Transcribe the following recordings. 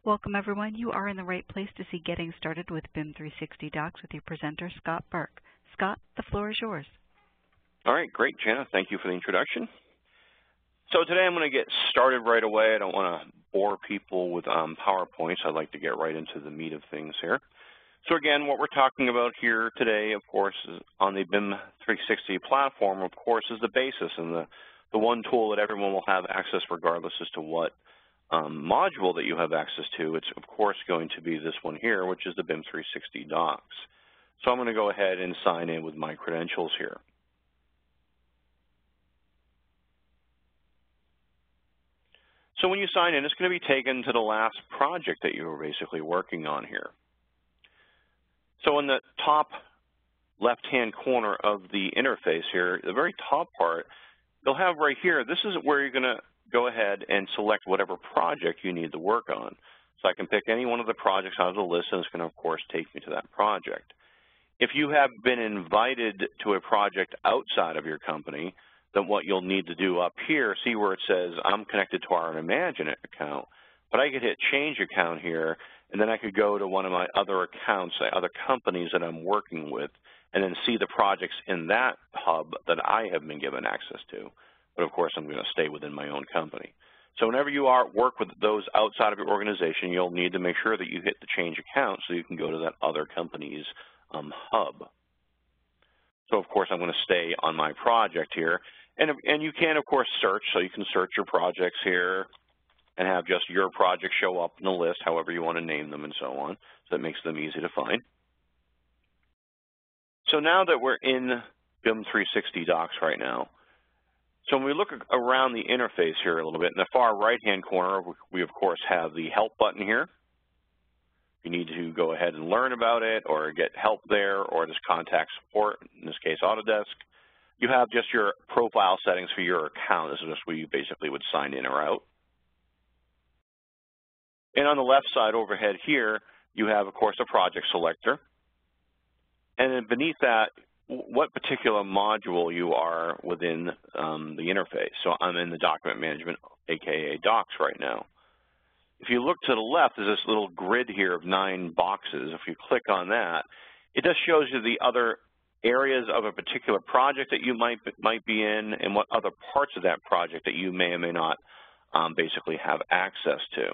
Welcome everyone. You are in the right place to see Getting Started with BIM 360 Docs with your presenter, Scott Burke. Scott, the floor is yours. All right, great, Jana. Thank you for the introduction. So today I'm going to get started right away. I don't want to bore people with PowerPoints. I'd like to get right into the meat of things here. So again, what we're talking about here today, of course, is on the BIM 360 platform, of course, is the basis and the one tool that everyone will have access regardless as to what module that you have access to. It's, of course, going to be this one here, which is the BIM 360 Docs. So I'm going to go ahead and sign in with my credentials here. So when you sign in, it's going to be taken to the last project that you were basically working on here. So in the top left-hand corner of the interface here, the very top part, you'll have right here, this is where you're going to go ahead and select whatever project you need to work on. So I can pick any one of the projects out of the list, and it's going to, of course, take me to that project. If you have been invited to a project outside of your company, then what you'll need to do up here, see where it says, I'm connected to our Imagine It account, but I could hit Change Account here, and then I could go to one of my other accounts, other companies that I'm working with, and then see the projects in that hub that I have been given access to. But of course, I'm going to stay within my own company. So whenever you work with those outside of your organization, you'll need to make sure that you hit the Change Account so you can go to that other company's hub. So of course, I'm going to stay on my project here. And you can, of course, search. So you can search your projects here and have just your project show up in the list, however you want to name them and so on. So that makes them easy to find. So now that we're in BIM 360 Docs right now, so when we look around the interface here a little bit, in the far right-hand corner, we, of course, have the Help button here. You need to go ahead and learn about it or get help there or just contact support, in this case, Autodesk. You have just your profile settings for your account. This is just where you basically would sign in or out. And on the left side overhead here, you have, of course, a project selector. And then beneath that, what particular module you are within the interface. So I'm in the document management, aka Docs right now. If you look to the left, there's this little grid here of 9 boxes. If you click on that, it just shows you the other areas of a particular project that you might be in and what other parts of that project that you may or may not basically have access to.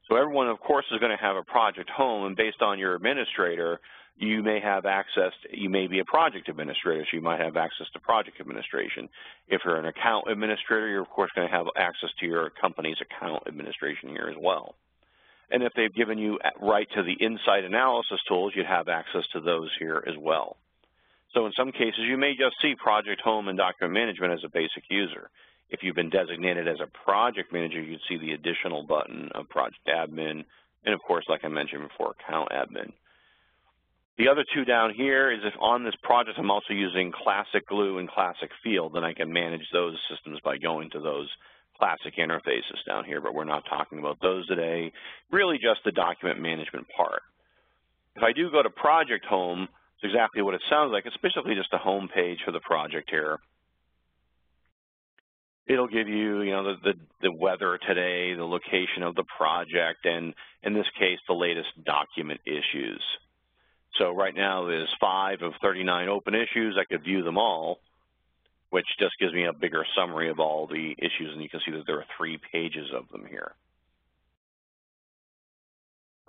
So everyone, of course, is going to have a project home, and based on your administrator, you may have access to, you may be a project administrator, so you might have access to project administration. If you're an account administrator, you're, of course, going to have access to your company's account administration here as well. And if they've given you right to the Insight Analysis tools, you'd have access to those here as well. So in some cases, you may just see Project Home and Document Management as a basic user. If you've been designated as a project manager, you'd see the additional button of Project Admin, and of course, like I mentioned before, Account Admin. The other two down here is if on this project I'm also using Classic Glue and Classic Field, then I can manage those systems by going to those classic interfaces down here, but we're not talking about those today, really just the document management part. If I do go to Project Home, it's exactly what it sounds like. It's basically just a home page for the project here. It'll give you, the weather today, the location of the project, and in this case, the latest document issues. So right now there's 5 of 39 open issues. I could view them all, which just gives me a bigger summary of all the issues, and you can see that there are 3 pages of them here.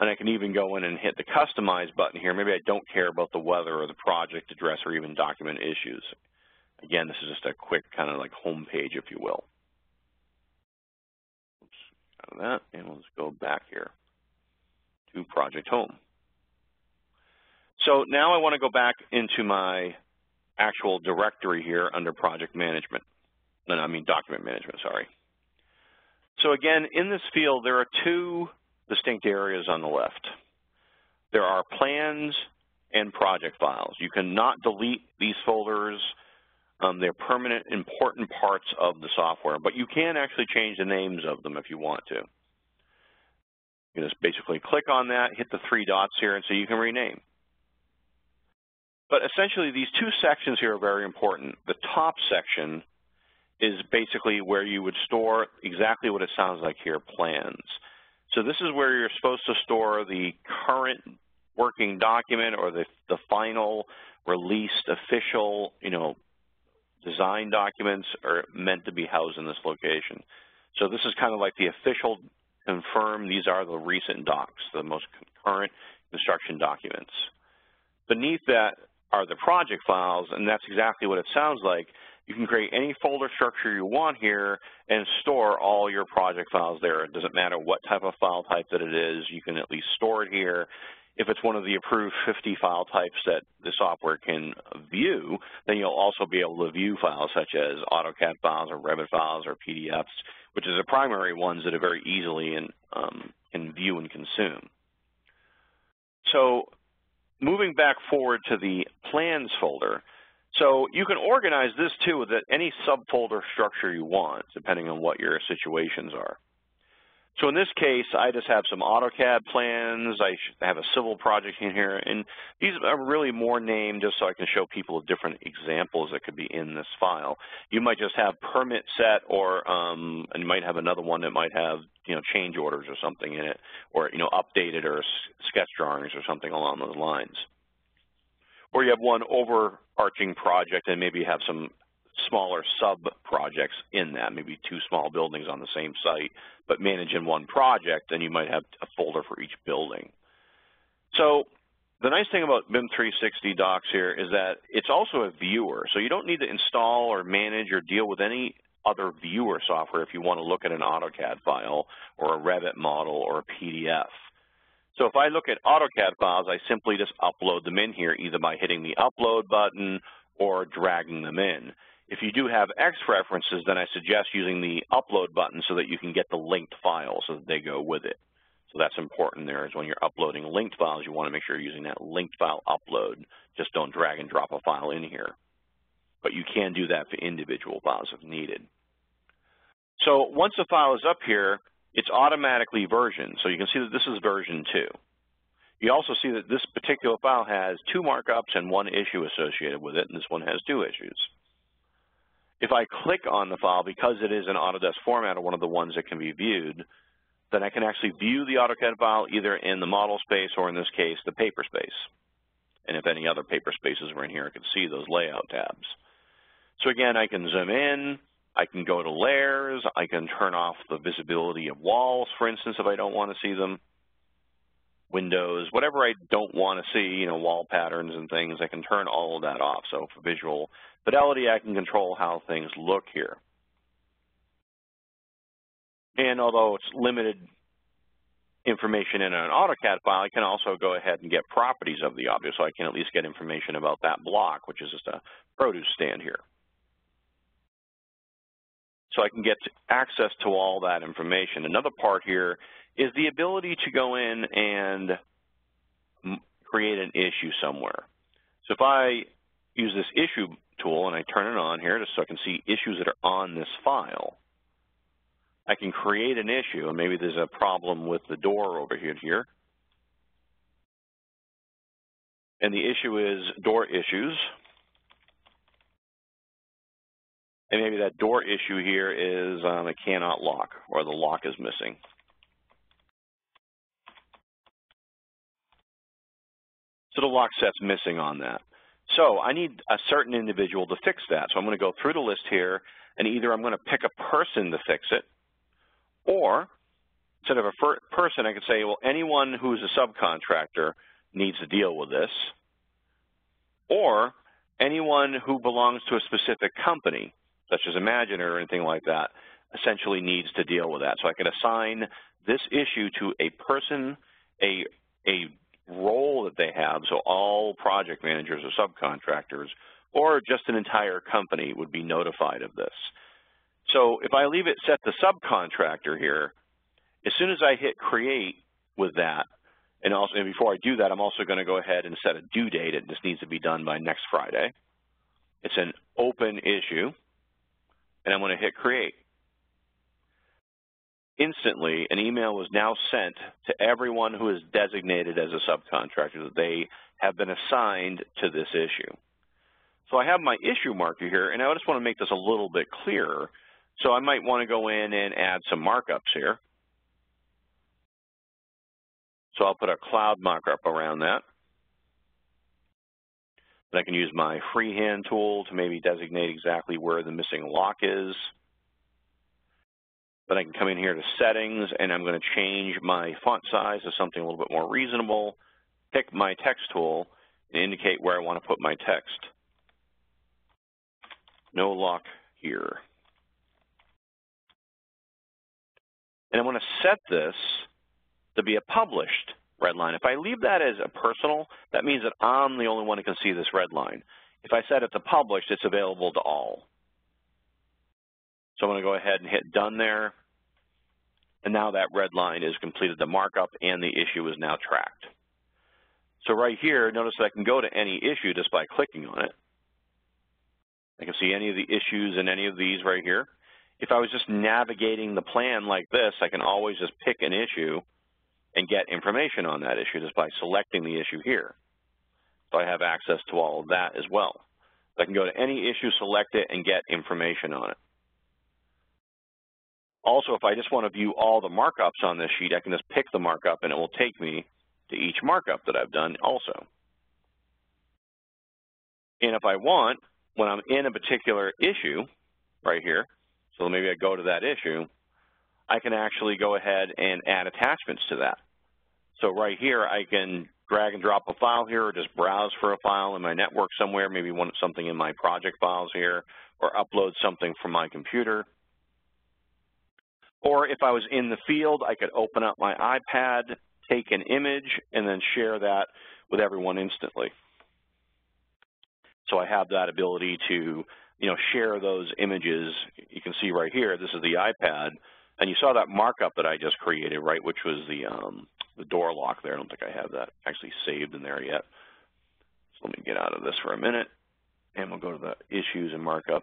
And I can even go in and hit the Customize button here. Maybe I don't care about the weather or the project address or even document issues. Again, this is just a quick kind of like home page, if you will. Oops, out of that, and let's go back here to Project Home. So now I want to go back into my actual directory here under Project Management. No, I mean Document Management, sorry. So again, in this field, there are 2 distinct areas on the left. There are plans and project files. You cannot delete these folders. They're permanent, important parts of the software, but you can actually change the names of them if you want to. You just basically click on that, hit the 3 dots here, and so you can rename. But essentially, these 2 sections here are very important. The top section is basically where you would store exactly what it sounds like here, plans. So this is where you're supposed to store the current working document or the final released official, design documents are meant to be housed in this location. So this is kind of like the official confirmed, these are the recent docs, the most current construction documents. Beneath that are the project files, and that's exactly what it sounds like. You can create any folder structure you want here and store all your project files there. It doesn't matter what type of file type that it is, you can at least store it here. If it's one of the approved 50 file types that the software can view, then you'll also be able to view files such as AutoCAD files or Revit files or PDFs, which is the primary ones that are very easily can view and consume. So moving back forward to the plans folder, so you can organize this too with any subfolder structure you want, depending on what your situations are. So in this case, I just have some AutoCAD plans. I have a civil project in here, and these are really more named just so I can show people different examples that could be in this file. You might just have permit set, or and you might have another one that might have change orders or something in it, or updated or sketch drawings or something along those lines. Or you have one overarching project and maybe you have some smaller sub-projects in that, maybe 2 small buildings on the same site, but manage in one project, and you might have a folder for each building. So the nice thing about BIM 360 Docs here is that it's also a viewer, so you don't need to install or manage or deal with any other viewer software if you want to look at an AutoCAD file or a Revit model or a PDF. So if I look at AutoCAD files, I simply just upload them in here, either by hitting the upload button or dragging them in. If you do have X references, then I suggest using the upload button so that you can get the linked files so that they go with it. So that's important there, is when you're uploading linked files, you want to make sure you're using that linked file upload. Just don't drag and drop a file in here. But you can do that for individual files if needed. So once the file is up here, it's automatically versioned. So you can see that this is version 2. You also see that this particular file has 2 markups and 1 issue associated with it, and this one has 2 issues. If I click on the file, because it is an Autodesk format or one of the ones that can be viewed, then I can actually view the AutoCAD file either in the model space or, in this case, the paper space. And if any other paper spaces were in here, I could see those layout tabs. So again, I can zoom in, I can go to layers, I can turn off the visibility of walls, for instance, if I don't want to see them, windows, whatever I don't want to see, wall patterns and things, I can turn all of that off. So for visual fidelity, I can control how things look here. And although it's limited information in an AutoCAD file, I can also go ahead and get properties of the object, so I can at least get information about that block, which is just a produce stand here. So I can get access to all that information. Another part here is the ability to go in and create an issue somewhere. So if I use this issue tool and I turn it on here just so I can see issues that are on this file, I can create an issue, and maybe there's a problem with the door over here. And the issue is door issues. And maybe that door issue here is it cannot lock, or the lock is missing. So the lock set's missing on that. So I need a certain individual to fix that. So I'm going to go through the list here, and either I'm going to pick a person to fix it, or instead of a person, I could say, well, anyone who's a subcontractor needs to deal with this, or anyone who belongs to a specific company, such as Imaginer or anything like that, essentially needs to deal with that. So I can assign this issue to a person, a role that they have, so all project managers or subcontractors, or just an entire company would be notified of this. So if I leave it set to subcontractor here, as soon as I hit create with that, and before I do that, I'm also going to go ahead and set a due date. This needs to be done by next Friday. It's an open issue, and I'm going to hit create. Instantly, an email was now sent to everyone who is designated as a subcontractor that they have been assigned to this issue. So I have my issue marker here, and I just want to make this a little bit clearer. So I might want to go in and add some markups here. So I'll put a cloud markup around that. Then I can use my freehand tool to maybe designate exactly where the missing lock is. Then I can come in here to settings, and I'm going to change my font size to something a little bit more reasonable, pick my text tool, and indicate where I want to put my text. No lock here. And I want to set this to be a published red line. If I leave that as a personal, that means that I'm the only one who can see this red line. If I set it to published, it's available to all. So I'm going to go ahead and hit done there. And now that red line is completed the markup and the issue is now tracked. So right here, notice that I can go to any issue just by clicking on it. I can see any of the issues in any of these right here. If I was just navigating the plan like this, I can always just pick an issue and get information on that issue just by selecting the issue here. So I have access to all of that as well. So I can go to any issue, select it, and get information on it. Also, if I just want to view all the markups on this sheet, I can just pick the markup and it will take me to each markup that I've done also. And if I want, when I'm in a particular issue right here, so maybe I go to that issue, I can actually go ahead and add attachments to that. So right here, I can drag and drop a file here or just browse for a file in my network somewhere, maybe want something in my project files here, or upload something from my computer. Or if I was in the field, I could open up my iPad, take an image, and then share that with everyone instantly. So I have that ability to, share those images. You can see right here, this is the iPad, and you saw that markup that I just created, right, which was the door lock there. I don't think I have that actually saved in there yet. So let me get out of this for a minute, and we'll go to the issues and markups.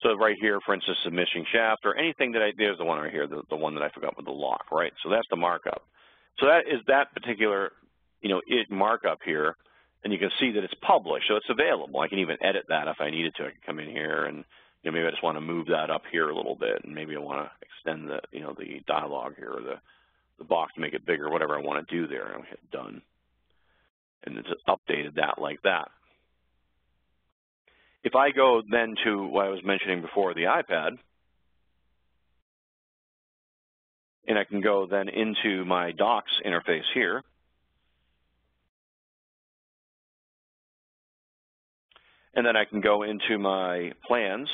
So right here, for instance, submission shaft or anything that there's the one right here, the one that I forgot with the lock, right? So that's the markup. So that is that particular, markup here, and you can see that it's published, so it's available. I can even edit that if I needed to. I can come in here and, maybe I just want to move that up here a little bit, and maybe I want to extend the, the dialogue here or the box to make it bigger, whatever I want to do there. I'll hit done, and it's updated that like that. If I go then to what I was mentioning before, the iPad, and I can go then into my docs interface here, and then I can go into my plans,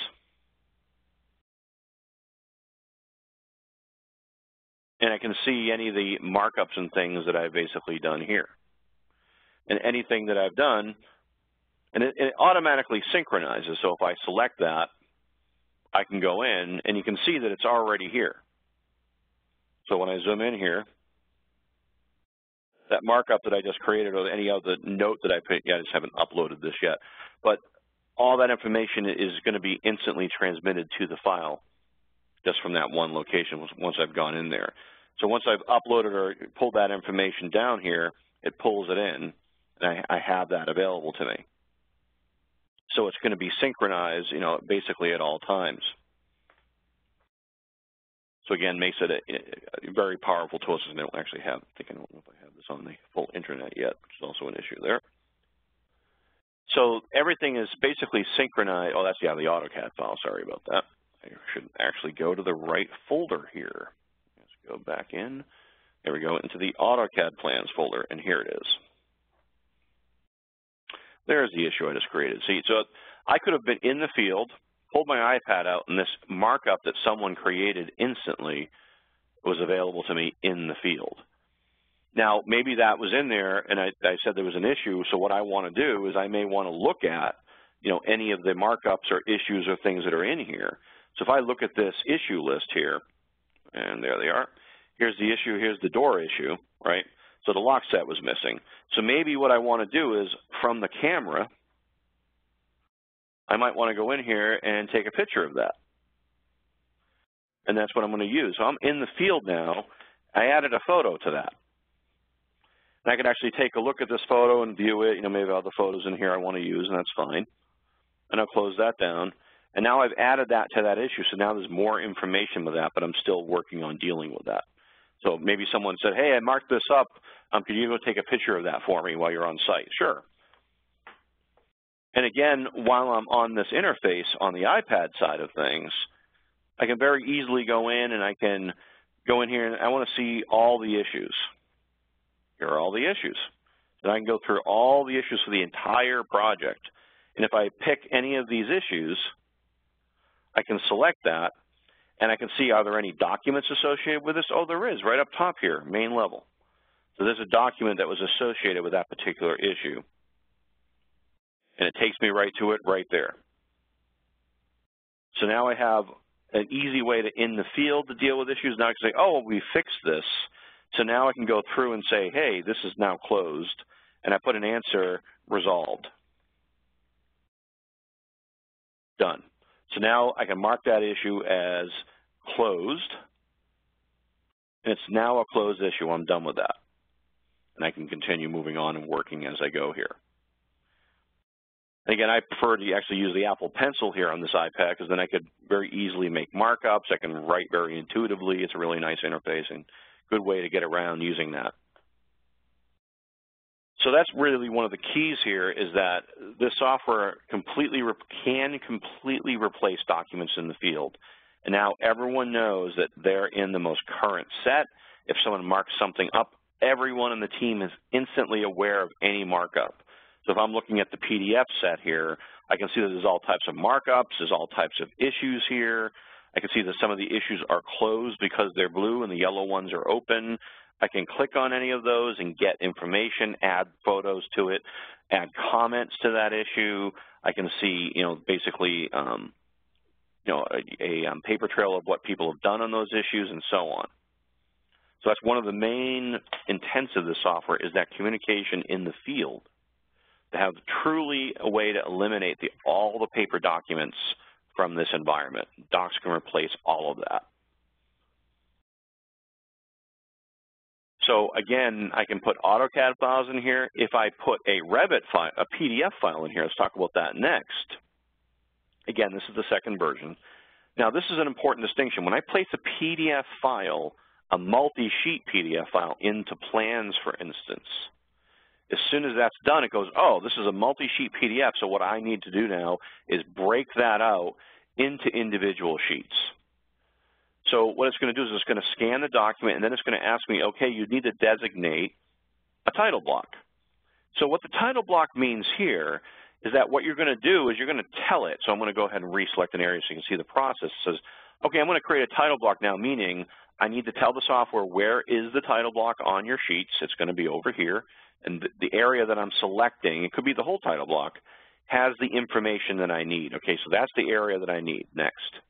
and I can see any of the markups and things that I've basically done here. And anything that I've done, and it automatically synchronizes. So if I select that, I can go in, and you can see that it's already here. So when I zoom in here, that markup that I just created or any other note that I put, I just haven't uploaded this yet, but all that information is going to be instantly transmitted to the file just from that one location once I've gone in there. So once I've uploaded or pulled that information down here, it pulls it in, and I have that available to me. So it's going to be synchronized, basically at all times. So again, makes it a very powerful tool. I don't actually have, I don't know if I have this on the full internet yet, which is also an issue there. So everything is basically synchronized. Oh, that's, the AutoCAD file. Sorry about that. I should actually go to the right folder here. Let's go back in. There we go, into the AutoCAD plans folder, and here it is. There's the issue I just created. See, so I could have been in the field, pulled my iPad out, and this markup that someone created instantly was available to me in the field. Now, maybe that was in there, and I said there was an issue, so what I want to do is I may want to look at, any of the markups or issues or things that are in here. So if I look at this issue list here, and there they are, here's the issue, here's the door issue, right? So the lock set was missing. So maybe what I want to do is, from the camera, I might want to go in here and take a picture of that. And that's what I'm going to use. So I'm in the field now. I added a photo to that. And I can actually take a look at this photo and view it. Maybe I have the photos in here I want to use, and that's fine. And I'll close that down. And now I've added that to that issue, so now there's more information with that, but I'm still working on dealing with that. So maybe someone said, hey, I marked this up. Could you go take a picture of that for me while you're on site? Sure. And again, while I'm on this interface on the iPad side of things, I can very easily go in and I can go in here and I want to see all the issues. Here are all the issues. Then I can go through all the issues for the entire project. And if I pick any of these issues, I can select that and I can see, are there any documents associated with this? Oh, there is, right up top here, main level. So there's a document that was associated with that particular issue. And it takes me right to it right there. So now I have an easy way to, in the field, to deal with issues. Now I can say, oh, we fixed this. So now I can go through and say, hey, this is now closed. And I put an answer, resolved. Done. So now I can mark that issue as closed. And it's now a closed issue. I'm done with that. And I can continue moving on and working as I go here. And again, I prefer to actually use the Apple Pencil here on this iPad because then I could very easily make markups. I can write very intuitively. It's a really nice interface and good way to get around using that. So that's really one of the keys here, is that this software can completely replace documents in the field. And now everyone knows that they're in the most current set. If someone marks something up, everyone in the team is instantly aware of any markup. So if I'm looking at the PDF set here, I can see that there's all types of markups, there's all types of issues here. I can see that some of the issues are closed because they're blue and the yellow ones are open. I can click on any of those and get information, add photos to it, add comments to that issue. I can see, basically, a paper trail of what people have done on those issues and so on. So that's one of the main intents of this software, is that communication in the field, to have truly a way to eliminate all the paper documents from this environment. Docs can replace all of that. So again, I can put AutoCAD files in here. If I put a Revit file, a PDF file in here, let's talk about that next. Again, this is the second version. Now this is an important distinction. When I place a PDF file, a multi-sheet PDF file into plans, for instance, as soon as that's done, it goes, oh, this is a multi-sheet PDF, so what I need to do now is break that out into individual sheets. So what it's going to do is it's going to scan the document, and then it's going to ask me, okay, you need to designate a title block. So what the title block means here is that what you're going to do is you're going to tell it. So I'm going to go ahead and reselect an area so you can see the process. It says, okay, I'm going to create a title block now, meaning I need to tell the software where is the title block on your sheets. It's going to be over here. And the area that I'm selecting, it could be the whole title block, has the information that I need. Okay, so that's the area that I need. Next.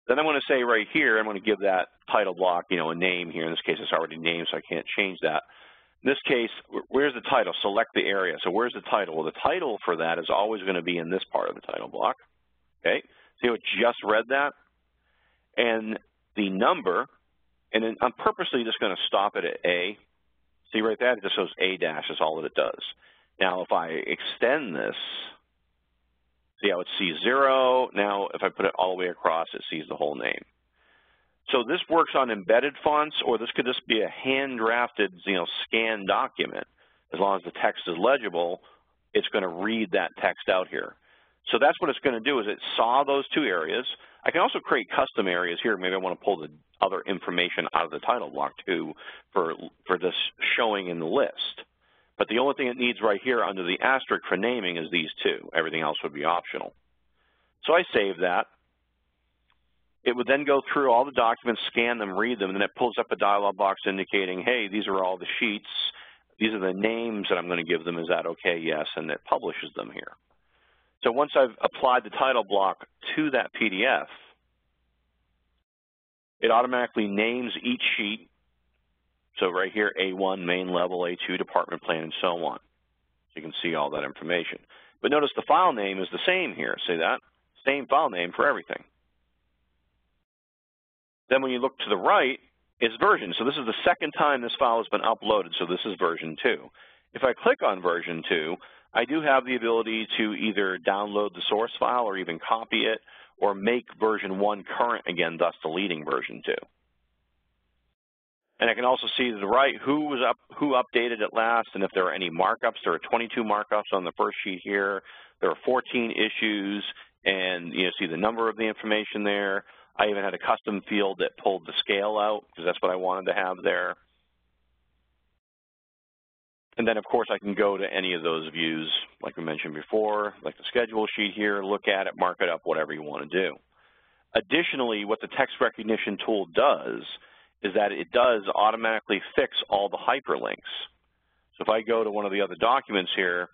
Then I'm going to say right here, I'm going to give that title block, a name here. In this case, it's already named, so I can't change that. In this case, where's the title? Select the area. So where's the title? Well, the title for that is always going to be in this part of the title block. Okay, see how it just read that? And the number, and then I'm purposely just going to stop it at A. See right there, it just shows A dash is all that it does. Now, if I extend this, see how it sees 0. Now, if I put it all the way across, it sees the whole name. So this works on embedded fonts, or this could just be a hand-drafted, scanned document. As long as the text is legible, it's going to read that text out here. So that's what it's going to do, is it saw those two areas. I can also create custom areas here. Maybe I want to pull the other information out of the title block too for this showing in the list. But the only thing it needs right here under the asterisk for naming is these two. Everything else would be optional. So I save that. It would then go through all the documents, scan them, read them, and then it pulls up a dialog box indicating, hey, these are all the sheets. These are the names that I'm going to give them. Is that okay? Yes, and it publishes them here. So once I've applied the title block to that PDF, it automatically names each sheet. So right here, A1, main level, A2, department plan, and so on. So you can see all that information. But notice the file name is the same here. See that? Same file name for everything. Then when you look to the right, it's version. So this is the second time this file has been uploaded, so this is version 2. If I click on version 2, I do have the ability to either download the source file or even copy it, or make version 1 current again, thus deleting version 2. And I can also see to the right who updated it last, and if there are any markups. There are 22 markups on the first sheet here. There are 14 issues, and you see the number of the information there. I even had a custom field that pulled the scale out because that's what I wanted to have there. And then, of course, I can go to any of those views, like we mentioned before, like the schedule sheet here, look at it, mark it up, whatever you want to do. Additionally, what the text recognition tool does is that it does automatically fix all the hyperlinks. So if I go to one of the other documents here,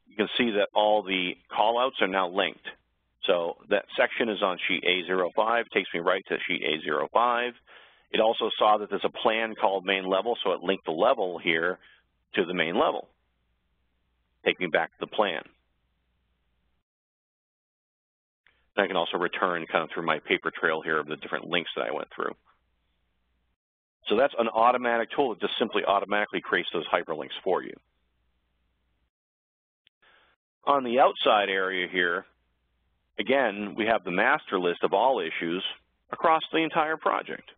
you can see that all the callouts are now linked. So that section is on sheet A05, takes me right to sheet A05. It also saw that there's a plan called main level, so it linked the level here to the main level, take me back to the plan. And I can also return kind of through my paper trail here of the different links that I went through. So that's an automatic tool that just simply automatically creates those hyperlinks for you. On the outside area here, again, we have the master list of all issues across the entire project.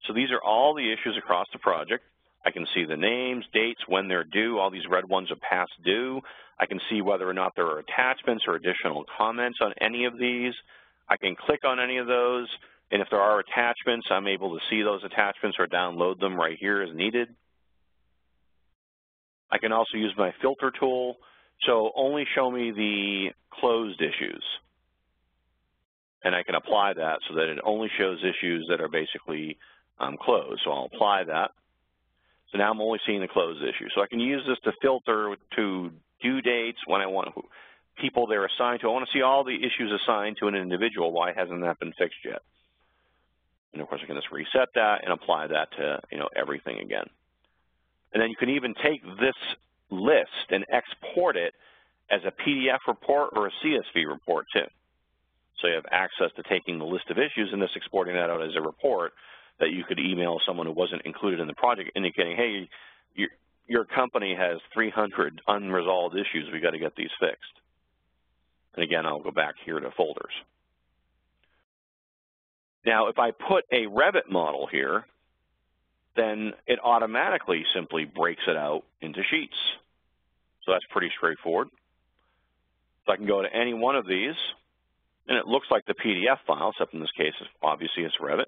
So these are all the issues across the project. I can see the names, dates, when they're due. All these red ones are past due. I can see whether or not there are attachments or additional comments on any of these. I can click on any of those, and if there are attachments, I'm able to see those attachments or download them right here as needed. I can also use my filter tool, so only show me the closed issues. And I can apply that so that it only shows issues that are basically closed. So I'll apply that. So now I'm only seeing the closed issue. So I can use this to filter to due dates, when I want people they're assigned to. I want to see all the issues assigned to an individual. Why hasn't that been fixed yet? And of course, I can just reset that and apply that to everything again. And then you can even take this list and export it as a PDF report or a CSV report too. So you have access to taking the list of issues and just exporting that out as a report that you could email someone who wasn't included in the project, indicating, hey, your company has 300 unresolved issues. We got to get these fixed. And again, I'll go back here to folders. Now, if I put a Revit model here, then it automatically simply breaks it out into sheets. So that's pretty straightforward. So I can go to any one of these, and it looks like the PDF file, except in this case, obviously it's Revit.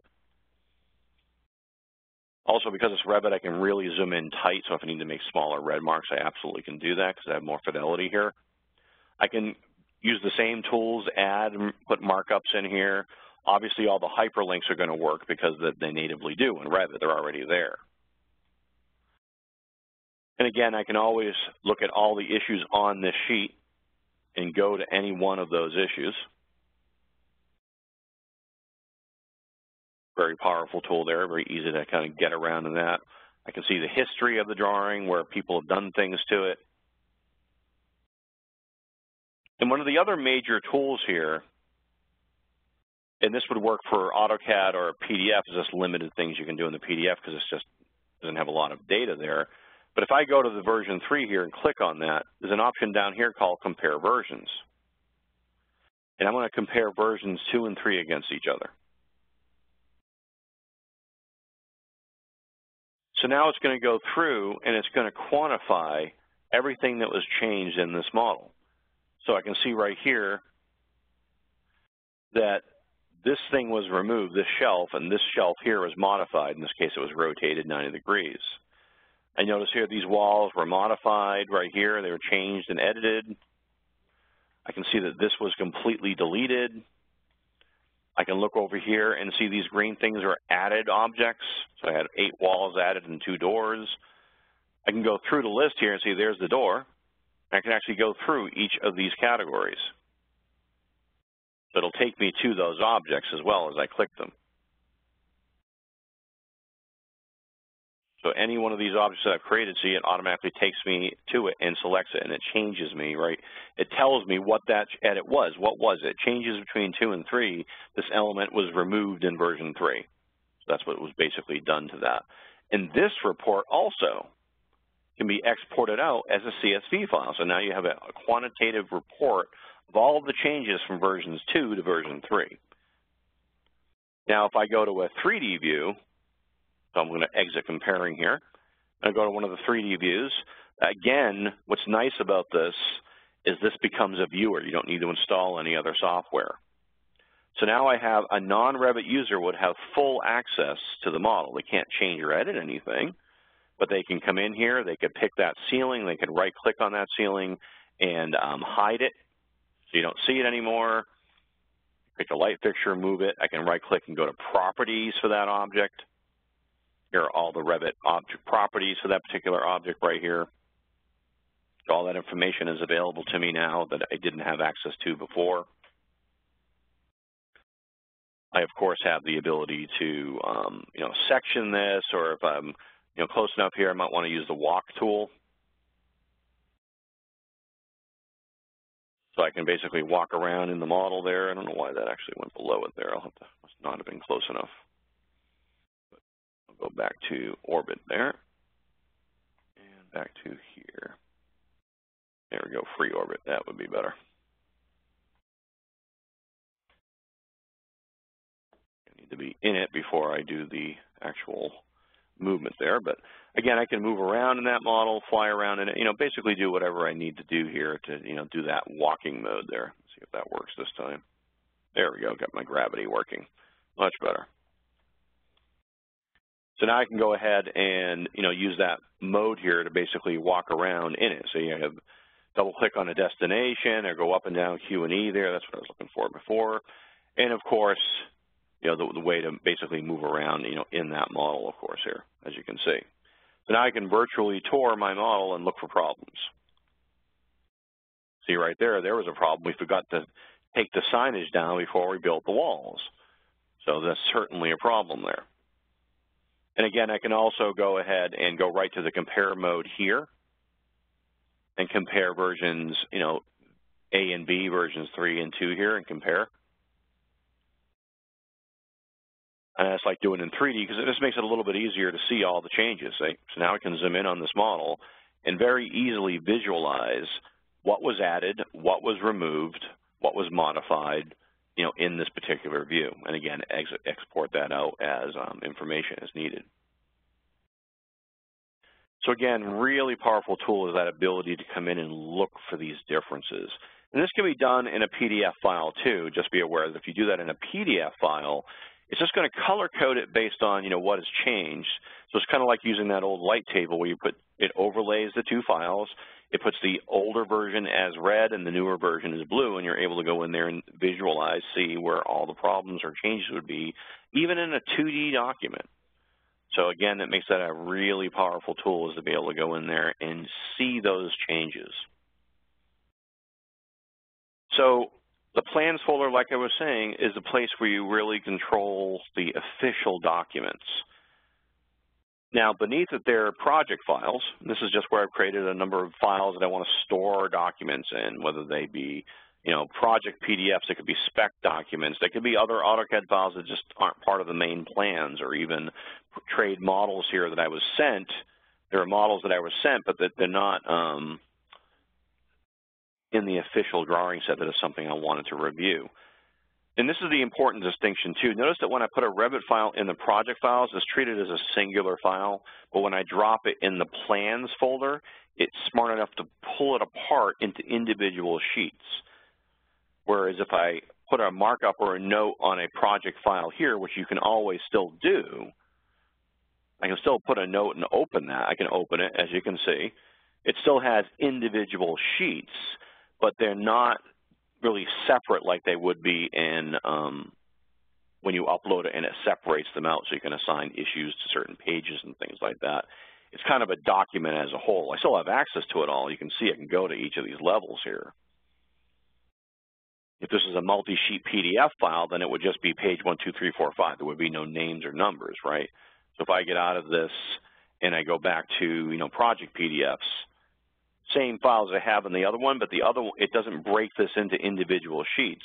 Also, because it's Revit, I can really zoom in tight, so if I need to make smaller red marks, I absolutely can do that because I have more fidelity here. I can use the same tools, add and put markups in here. Obviously, all the hyperlinks are going to work because they natively do in Revit. They're already there. And again, I can always look at all the issues on this sheet and go to any one of those issues. Very powerful tool there, very easy to kind of get around in that. I can see the history of the drawing, where people have done things to it. And one of the other major tools here, and this would work for AutoCAD or PDF, is just limited things you can do in the PDF because it just doesn't have a lot of data there. But if I go to the version 3 here and click on that, there's an option down here called Compare Versions. And I'm going to compare versions 2 and 3 against each other. So now it's going to go through and it's going to quantify everything that was changed in this model. So I can see right here that this thing was removed, this shelf, and this shelf here was modified. In this case, it was rotated 90 degrees. I notice here these walls were modified right here. They were changed and edited. I can see that this was completely deleted. I can look over here and see these green things are added objects. So I had 8 walls added and 2 doors. I can go through the list here and see there's the door. I can actually go through each of these categories. So it'll take me to those objects as well as I click them. So any one of these objects that I've created, see, it automatically takes me to it and selects it, and it changes me, right? It tells me what that edit was. What was it? Changes between 2 and 3. This element was removed in version 3. So that's what was basically done to that. And this report also can be exported out as a CSV file. So now you have a quantitative report of all of the changes from versions 2 to version 3. Now, if I go to a 3D view So I'm going to exit comparing here. I go to one of the 3D views. Again, what's nice about this is this becomes a viewer. You don't need to install any other software. So now I have a non-Revit user would have full access to the model. They can't change or edit anything, but they can come in here. They could pick that ceiling. They could right-click on that ceiling and hide it so you don't see it anymore. Pick a light fixture, move it. I can right-click and go to properties for that object. Here are all the Revit object properties for that particular object right here. All that information is available to me now that I didn't have access to before. I, of course, have the ability to, section this, or if I'm, close enough here, I might want to use the walk tool. So I can basically walk around in the model there. I don't know why that actually went below it there. Must not have been close enough. But I'll go back to orbit there, and back to here. There we go, free orbit. That would be better. I need to be in it before I do the actual movement there. But again, I can move around in that model, fly around in it, basically do whatever I need to do here to, do that walking mode there. Let's see if that works this time. There we go, got my gravity working. Much better. So now I can go ahead and, use that mode here to basically walk around in it. So you have double click on a destination or go up and down Q&E there. That's what I was looking for before. And of course, the way to basically move around, in that model, of course, here, as you can see. So now I can virtually tour my model and look for problems. See right there, there was a problem. We forgot to take the signage down before we built the walls. So that's certainly a problem there. And again, I can also go ahead and go right to the compare mode here and compare versions, A and B, versions 3 and 2 here, and compare. And that's like doing it in 3D because it just makes it a little bit easier to see all the changes. So now I can zoom in on this model and very easily visualize what was added, what was removed, what was modified, in this particular view. And again, export that out as information is needed. So again, really powerful tool is that ability to come in and look for these differences. And this can be done in a PDF file too. Just be aware that if you do that in a PDF file, it's just going to color code it based on, what has changed. So it's kind of like using that old light table where it overlays the two files. It puts the older version as red and the newer version is blue, and you're able to go in there and visualize, see where all the problems or changes would be, even in a 2D document. So again, that makes that a really powerful tool, is to be able to go in there and see those changes. So the plans folder, like I was saying, is a place where you really control the official documents. Now, beneath it, there are project files. This is just where I've created a number of files that I want to store documents in, whether they be, project PDFs, it could be spec documents, they could be other AutoCAD files that just aren't part of the main plans, or even trade models here that I was sent. There are models that I was sent, but that they're not in the official drawing set. That is something I wanted to review. And this is the important distinction too. Notice that when I put a Revit file in the project files, it's treated as a singular file, but when I drop it in the plans folder, it's smart enough to pull it apart into individual sheets. Whereas if I put a markup or a note on a project file here, which you can always still do, I can still put a note and open that. I can open it, as you can see. It still has individual sheets, but they're not really separate like they would be in when you upload it and it separates them out so you can assign issues to certain pages and things like that. It's kind of a document as a whole. I still have access to it all. You can see I can go to each of these levels here. If this is a multi-sheet PDF file, then it would just be page 1, 2, 3, 4, 5. There would be no names or numbers, right? So if I get out of this and I go back to, project PDFs, same files I have in the other one, but the other one, it doesn't break this into individual sheets.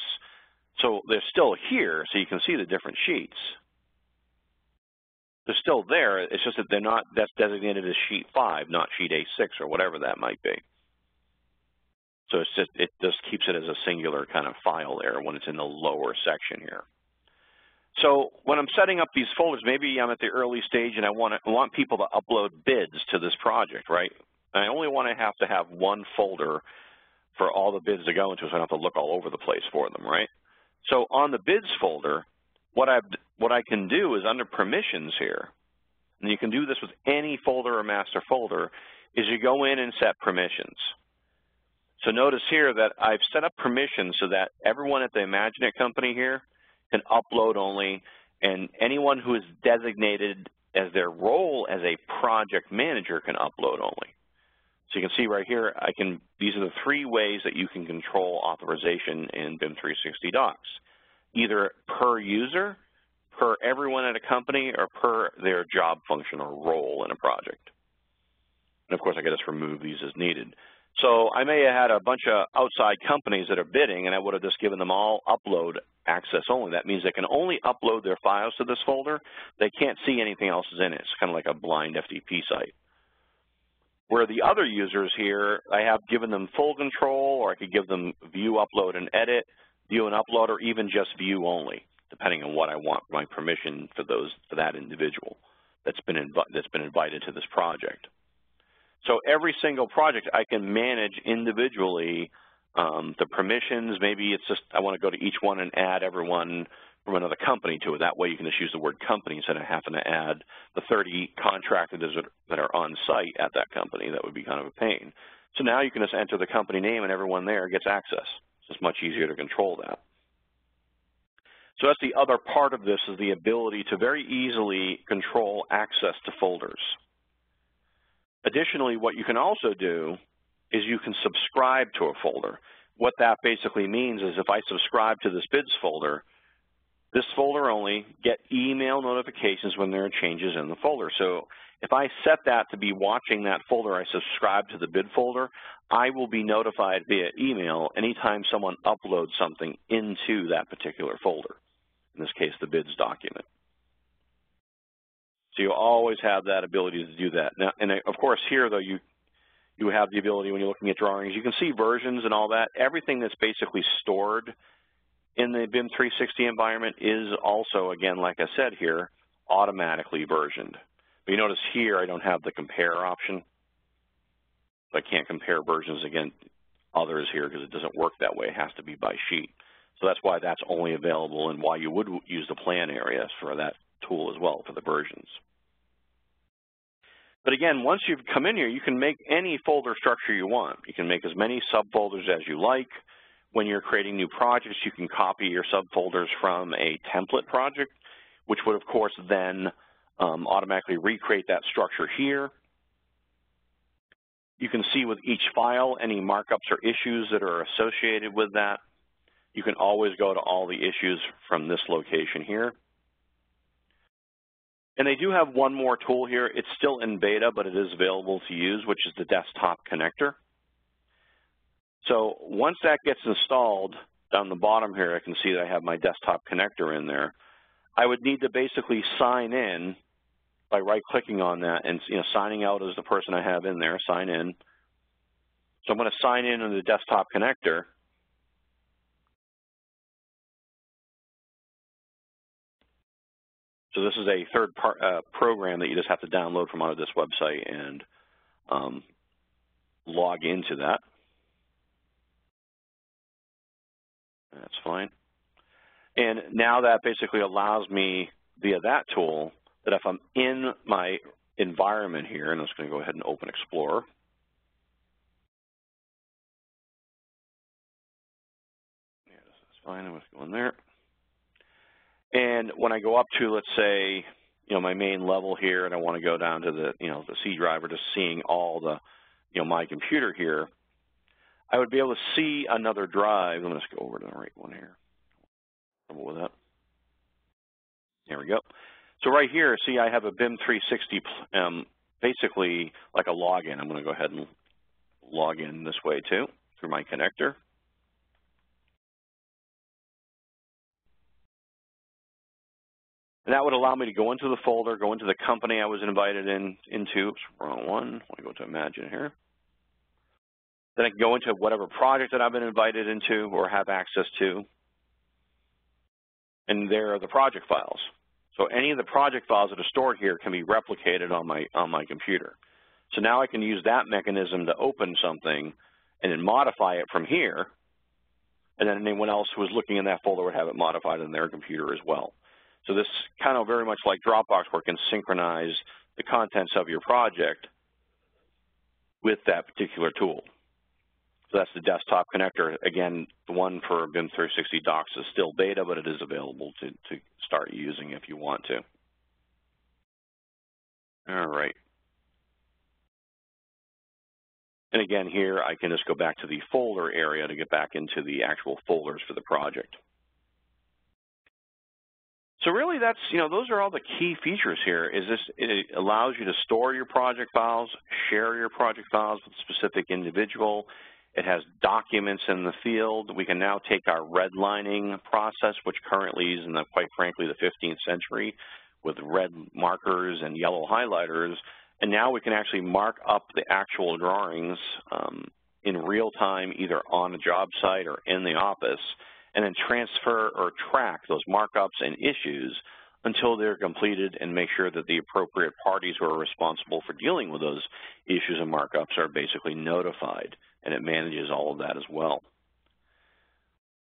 So they're still here, so you can see the different sheets. They're still there. It's just that they're not, that's designated as sheet 5, not sheet A6 or whatever that might be. So it's just, it just keeps it as a singular kind of file there when it's in the lower section here. So when I'm setting up these folders, maybe I'm at the early stage and I want people to upload bids to this project, right? I only want to have one folder for all the bids to go into, so I don't have to look all over the place for them, right? So on the bids folder, what I can do is under permissions here, and you can do this with any folder or master folder, is you go in and set permissions. So notice here that I've set up permissions so that everyone at the Imaginet company here can upload only, and anyone who is designated as their role as a project manager can upload only. So you can see right here, these are the three ways that you can control authorization in BIM 360 Docs, either per user, per everyone at a company, or per their job function or role in a project. And of course, I can just remove these as needed. So I may have had a bunch of outside companies that are bidding, and I would have just given them all upload access only. That means they can only upload their files to this folder. They can't see anything else is in it. It's kind of like a blind FTP site. Where the other users here, I have given them full control, or I could give them view, upload, and edit, view and upload, or even just view only, depending on what I want my permission for that individual that's been invited to this project. So every single project I can manage individually the permissions. Maybe it's just I want to go to each one and add everyone from another company to it. That way you can just use the word company instead of having to add the 30 contractors that are on site at that company. That would be kind of a pain. So now you can just enter the company name and everyone there gets access. It's just much easier to control that. So that's the other part of this, is the ability to very easily control access to folders. Additionally, what you can also do is you can subscribe to a folder. What that basically means is if I subscribe to this bids folder, this folder only get email notifications when there are changes in the folder. So if I set that to be watching that folder, I subscribe to the bid folder, I will be notified via email anytime someone uploads something into that particular folder, in this case, the bids document. So you always have that ability to do that. Now, and of course here, though, you have the ability when you're looking at drawings, you can see versions and all that. Everything that's basically stored in the BIM 360 environment is also, again, like I said here, automatically versioned. But you notice here I don't have the compare option. So I can't compare versions against others here because it doesn't work that way. It has to be by sheet. So that's why that's only available and why you would use the plan areas for that tool as well for the versions. But again, once you've come in here, you can make any folder structure you want. You can make as many subfolders as you like. When you're creating new projects, you can copy your subfolders from a template project, which would, of course, then automatically recreate that structure here. You can see with each file any markups or issues that are associated with that. You can always go to all the issues from this location here. And they do have one more tool here. It's still in beta, but it is available to use, which is the desktop connector. So once that gets installed, down the bottom here, I can see that I have my desktop connector in there. I would need to basically sign in by right-clicking on that and signing out as the person I have in there, sign in. So I'm going to sign in on the desktop connector. So this is a third program that you just have to download from Autodesk website and log into that. That's fine. And now that basically allows me via that tool that if I'm in my environment here, and I'm just going to go ahead and open Explorer. Yeah, that's fine. I'm going to go in there. And when I go up to, let's say, my main level here, and I want to go down to the, the C driver, just seeing all the, my computer here, I would be able to see another drive. Let me just go over to the right one here. Trouble with that. There we go. So right here, see, I have a BIM 360, basically like a login. I'm going to go ahead and log in this way too, through my connector. And that would allow me to go into the folder, go into the company I was invited into. Oops, wrong one. I want to go to Imagine here. Then I can go into whatever project that I've been invited into or have access to. and there are the project files. So any of the project files that are stored here can be replicated on my computer. So now I can use that mechanism to open something and then modify it from here, and then anyone else who was looking in that folder would have it modified on their computer as well. So this kind of very much like Dropbox, where it can synchronize the contents of your project with that particular tool. So that's the desktop connector. Again, the one for BIM 360 Docs is still beta, but it is available to start using if you want to. All right. And again, here I can just go back to the folder area to get back into the actual folders for the project. So really that's, those are all the key features here. It allows you to store your project files, share your project files with a specific individual. It has documents in the field. We can now take our redlining process, which currently is in quite frankly, the 15th century with red markers and yellow highlighters. And now we can actually mark up the actual drawings in real time, either on a job site or in the office, and then transfer or track those markups and issues until they're completed and make sure that the appropriate parties who are responsible for dealing with those issues and markups are basically notified, and it manages all of that as well.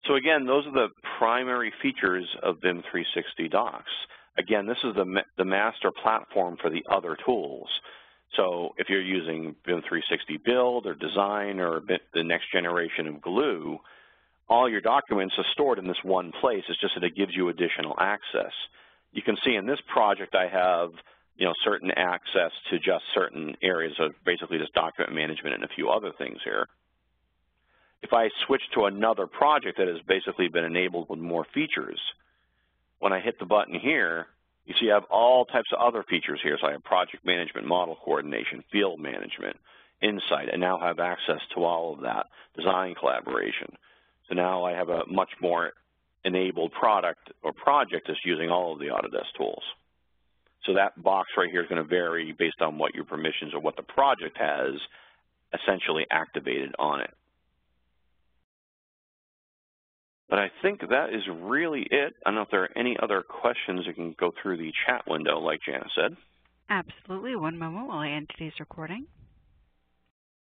So again, those are the primary features of BIM 360 Docs. Again, this is the master platform for the other tools. So if you're using BIM 360 Build or Design or the next generation of Glue, all your documents are stored in this one place. It's just that it gives you additional access. You can see in this project I have certain access to just certain areas of basically just document management and a few other things here. If I switch to another project that has basically been enabled with more features, when I hit the button here, you see I have all types of other features here. So I have project management, model coordination, field management, insight. I now have access to all of that, design collaboration. So now I have a much more enabled product or project that's using all of the Autodesk tools. So that box right here is going to vary based on what your permissions or what the project has essentially activated on it. But I think that is really it. I don't know if there are any other questions. You can go through the chat window like Jana said. Absolutely. One moment while I end today's recording.